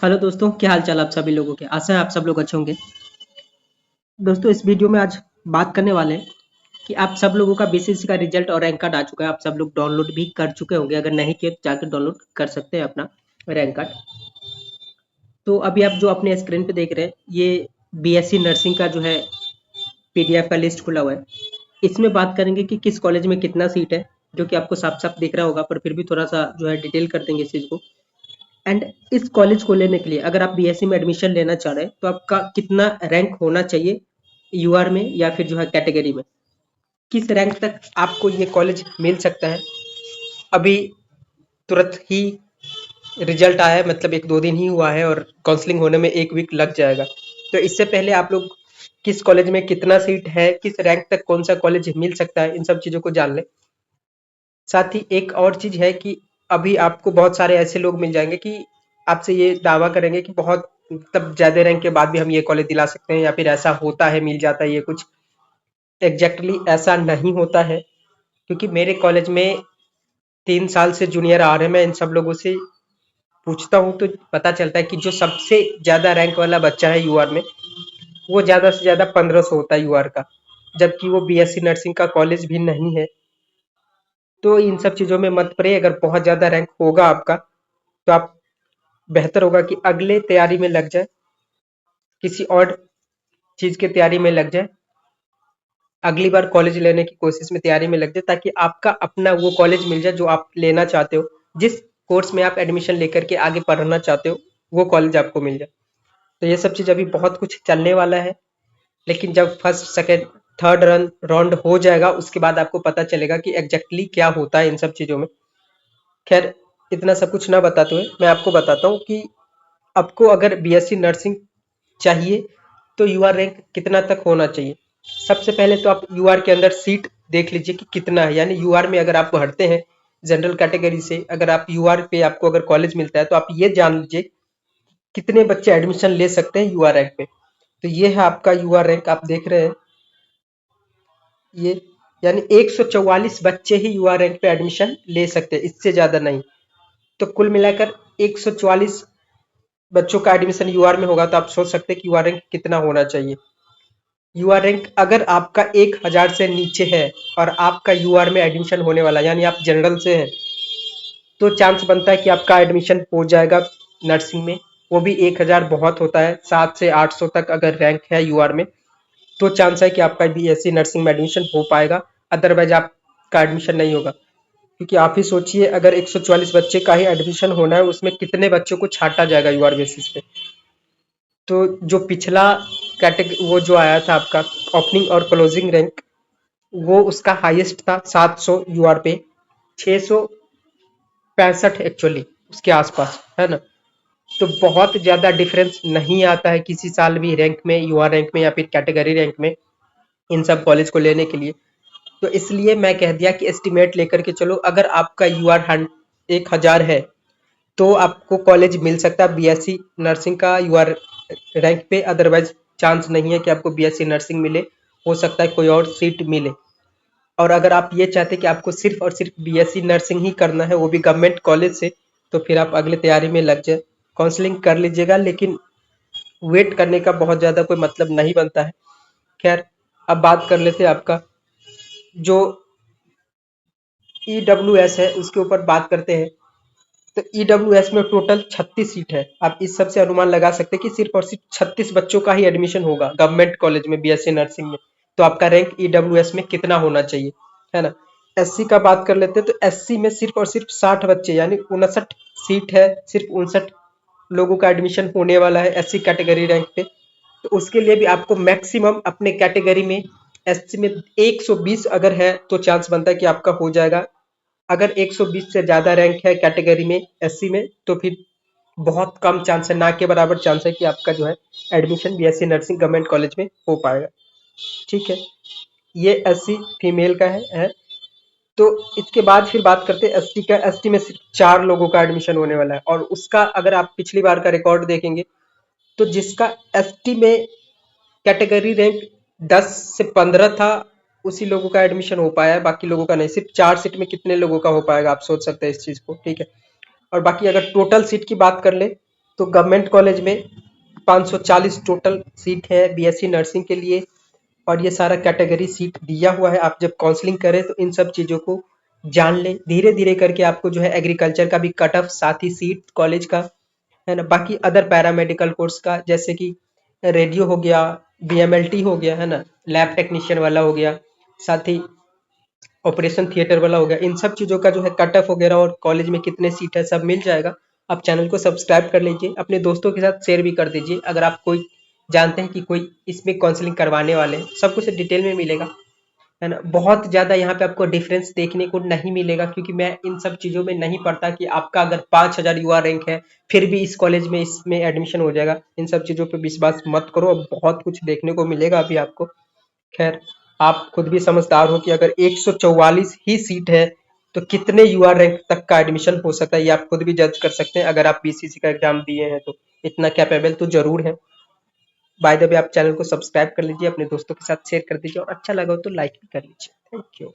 Hello दोस्तों, क्या हाल चाल आप सभी लोगों के। आशा है आप सब लोग अच्छे होंगे। दोस्तों, इस वीडियो में आज बात करने वाले हैं कि आप सब लोगों का बीसीसी का रिजल्ट और रैंक कार्ड आ चुका है। आप सब लोग डाउनलोड भी कर चुके होंगे। अगर नहीं किए तो जाकर डाउनलोड कर सकते हैं अपना रैंक कार्ड। तो अभी आप जो अपने स्क्रीन पे देख रहे हैं, ये बीएससी नर्सिंग का जो है पीडीएफ का लिस्ट खुला हुआ है। इसमें बात करेंगे कि किस कॉलेज में कितना सीट है, जो कि आपको साफ साफ दिख रहा होगा, पर फिर भी थोड़ा सा जो है डिटेल कर देंगे इस चीज़ को। एंड इस कॉलेज को लेने के लिए अगर आप बीएससी में एडमिशन लेना चाह रहे हैं तो आपका कितना रैंक होना चाहिए यूआर में या फिर जो है कैटेगरी में, किस रैंक तक आपको ये कॉलेज मिल सकता है। अभी तुरंत ही रिजल्ट आया है, मतलब एक दो दिन ही हुआ है और काउंसलिंग होने में एक वीक लग जाएगा। तो इससे पहले आप लोग किस कॉलेज में कितना सीट है, किस रैंक तक कौन सा कॉलेज मिल सकता है, इन सब चीज़ों को जान लें। साथ ही एक और चीज़ है कि अभी आपको बहुत सारे ऐसे लोग मिल जाएंगे कि आपसे ये दावा करेंगे कि बहुत मतलब ज़्यादा रैंक के बाद भी हम ये कॉलेज दिला सकते हैं, या फिर ऐसा होता है, मिल जाता है ये कुछ। एग्जैक्टली ऐसा नहीं होता है, क्योंकि मेरे कॉलेज में 3 साल से जूनियर आ रहे हैं। मैं इन सब लोगों से पूछता हूँ तो पता चलता है कि जो सबसे ज़्यादा रैंक वाला बच्चा है यूआर में, वो ज़्यादा से ज़्यादा 1500 होता है यूआर का, जबकि वो बीएससी नर्सिंग का कॉलेज भी नहीं है। तो इन सब चीज़ों में मत पड़े। अगर बहुत ज़्यादा रैंक होगा आपका तो आप बेहतर होगा कि अगले तैयारी में लग जाए, किसी और चीज़ की तैयारी में लग जाए, अगली बार कॉलेज लेने की कोशिश में तैयारी में लग जाए, ताकि आपका अपना वो कॉलेज मिल जाए जो आप लेना चाहते हो। जिस कोर्स में आप एडमिशन लेकर के आगे पढ़ना चाहते हो, वो कॉलेज आपको मिल जाए। तो ये सब चीज़ अभी बहुत कुछ चलने वाला है, लेकिन जब फर्स्ट सेकेंड थर्ड राउंड हो जाएगा, उसके बाद आपको पता चलेगा कि एग्जैक्टली क्या होता है इन सब चीज़ों में। खैर, इतना सब कुछ ना बताते हुए मैं आपको बताता हूँ कि आपको अगर बीएससी नर्सिंग चाहिए तो यूआर रैंक कितना तक होना चाहिए। सबसे पहले तो आप यूआर के अंदर सीट देख लीजिए कि कितना है। यानी यूआर में अगर आप भरते हैं जनरल कैटेगरी से, अगर आप यूआर पे आपको अगर कॉलेज मिलता है, तो आप ये जान लीजिए कितने बच्चे एडमिशन ले सकते हैं यूआर रैंक पे। तो ये है आपका यूआर रैंक, आप देख रहे हैं ये। यानी 144 बच्चे ही यूआर रैंक पे एडमिशन ले सकते हैं, इससे ज्यादा नहीं। तो कुल मिलाकर 144 बच्चों का एडमिशन यूआर में होगा, तो आप सोच सकते हैं कि यूआर रैंक कितना होना चाहिए। यूआर रैंक अगर आपका 1000 से नीचे है और आपका यूआर में एडमिशन होने वाला, यानी आप जनरल से हैं, तो चांस बनता है कि आपका एडमिशन हो जाएगा नर्सिंग में। वो भी 1000 बहुत होता है। 7 से 800 तक अगर रैंक है यूआर में, तो चांस है कि आपका बीएससी नर्सिंग में एडमिशन हो पाएगा। अदरवाइज आपका एडमिशन नहीं होगा। क्योंकि आप ही सोचिए, अगर 144 बच्चे का ही एडमिशन होना है, उसमें कितने बच्चों को छांटा जाएगा यूआर बेसिस पे। तो जो पिछला कैटेगरी वो जो आया था आपका ओपनिंग और क्लोजिंग रैंक, वो उसका हाईएस्ट था 700 यूआर पे, 665 एक्चुअली उसके आसपास है ना। तो बहुत ज्यादा डिफरेंस नहीं आता है किसी साल भी रैंक में, यूआर रैंक में या फिर कैटेगरी रैंक में, इन सब कॉलेज को लेने के लिए। तो इसलिए मैं कह दिया कि एस्टिमेट लेकर के चलो। अगर आपका यूआर 1000 है तो आपको कॉलेज मिल सकता है बीएससी नर्सिंग का यूआर रैंक पे। अदरवाइज चांस नहीं है कि आपको बीएससी नर्सिंग मिले। हो सकता है कोई और सीट मिले। और अगर आप ये चाहते कि आपको सिर्फ और सिर्फ बीएससी नर्सिंग ही करना है, वो भी गवर्नमेंट कॉलेज से, तो फिर आप अगले तैयारी में लग जाए, काउंसलिंग कर लीजिएगा। लेकिन वेट करने का बहुत ज़्यादा कोई मतलब नहीं बनता है। खैर, अब बात कर लेते हैं आपका जो ईडब्ल्यूएस है, उसके ऊपर बात करते हैं। तो ईडब्ल्यूएस में टोटल 36 सीट है। आप इस सब से अनुमान लगा सकते हैं कि सिर्फ और सिर्फ 36 बच्चों का ही एडमिशन होगा गवर्नमेंट कॉलेज में बीएससी नर्सिंग में। तो आपका रैंक ईडब्ल्यूएस में कितना होना चाहिए, है ना। एससी का बात कर लेते हैं, तो एससी में सिर्फ और सिर्फ 60 बच्चे, यानी 59 सीट है। सिर्फ 59 लोगों का एडमिशन होने वाला है एससी कैटेगरी रैंक पे। तो उसके लिए भी आपको मैक्सिमम अपने कैटेगरी में एससी में 120 अगर है तो चांस बनता है कि आपका हो जाएगा। अगर 120 से ज़्यादा रैंक है कैटेगरी में एससी में, तो फिर बहुत कम चांस है, ना के बराबर चांस है कि आपका जो है admission BSc nursing government college में हो पाएगा। ठीक है, ये एससी फीमेल का है। तो इसके बाद फिर बात करते हैं एसटी का। एसटी में सिर्फ 4 लोगों का एडमिशन होने वाला है, और उसका अगर आप पिछली बार का रिकॉर्ड देखेंगे, तो जिसका एसटी में कैटेगरी रैंक 10 से 15 था, उसी लोगों का एडमिशन हो पाया है, बाकी लोगों का नहीं। सिर्फ 4 सीट में कितने लोगों का हो पाएगा, आप सोच सकते हैं इस चीज को। ठीक है, और बाकी अगर टोटल सीट की बात कर ले, तो गवर्नमेंट कॉलेज में 540 टोटल सीट है बीएससी नर्सिंग के लिए, और ये सारा कैटेगरी सीट दिया हुआ है। आप जब काउंसलिंग करें तो इन सब चीज़ों को जान लें। धीरे धीरे करके आपको जो है एग्रीकल्चर का भी कट ऑफ, साथ ही सीट कॉलेज का, है ना, बाकी अदर पैरामेडिकल कोर्स का, जैसे कि रेडियो हो गया, बीएमएलटी हो गया, है ना, लैब टेक्नीशियन वाला हो गया, साथ ही ऑपरेशन थिएटर वाला हो गया, इन सब चीज़ों का जो है कट ऑफ वगैरह और कॉलेज में कितने सीट है सब मिल जाएगा। आप चैनल को सब्सक्राइब कर लीजिए, अपने दोस्तों के साथ शेयर भी कर दीजिए। अगर आप कोई जानते हैं कि कोई इसमें काउंसलिंग करवाने वाले हैं, सब कुछ डिटेल में मिलेगा, है ना। बहुत ज़्यादा यहाँ पे आपको डिफरेंस देखने को नहीं मिलेगा, क्योंकि मैं इन सब चीज़ों में नहीं पढ़ता कि आपका अगर 5000 युवा रैंक है फिर भी इस कॉलेज में इसमें एडमिशन हो जाएगा। इन सब चीज़ों पे विश्वास मत करो, अब बहुत कुछ देखने को मिलेगा अभी आपको। खैर, आप खुद भी समझदार हो कि अगर 144 ही सीट है तो कितने युवा रैंक तक का एडमिशन हो सकता है, ये आप खुद भी जज कर सकते हैं। अगर आप बीसीसी का एग्जाम दिए हैं तो इतना कैपेबल तो जरूर है। बाय द वे, आप चैनल को सब्सक्राइब कर लीजिए, अपने दोस्तों के साथ शेयर कर दीजिए, और अच्छा लगा हो तो लाइक भी कर लीजिए। Thank you.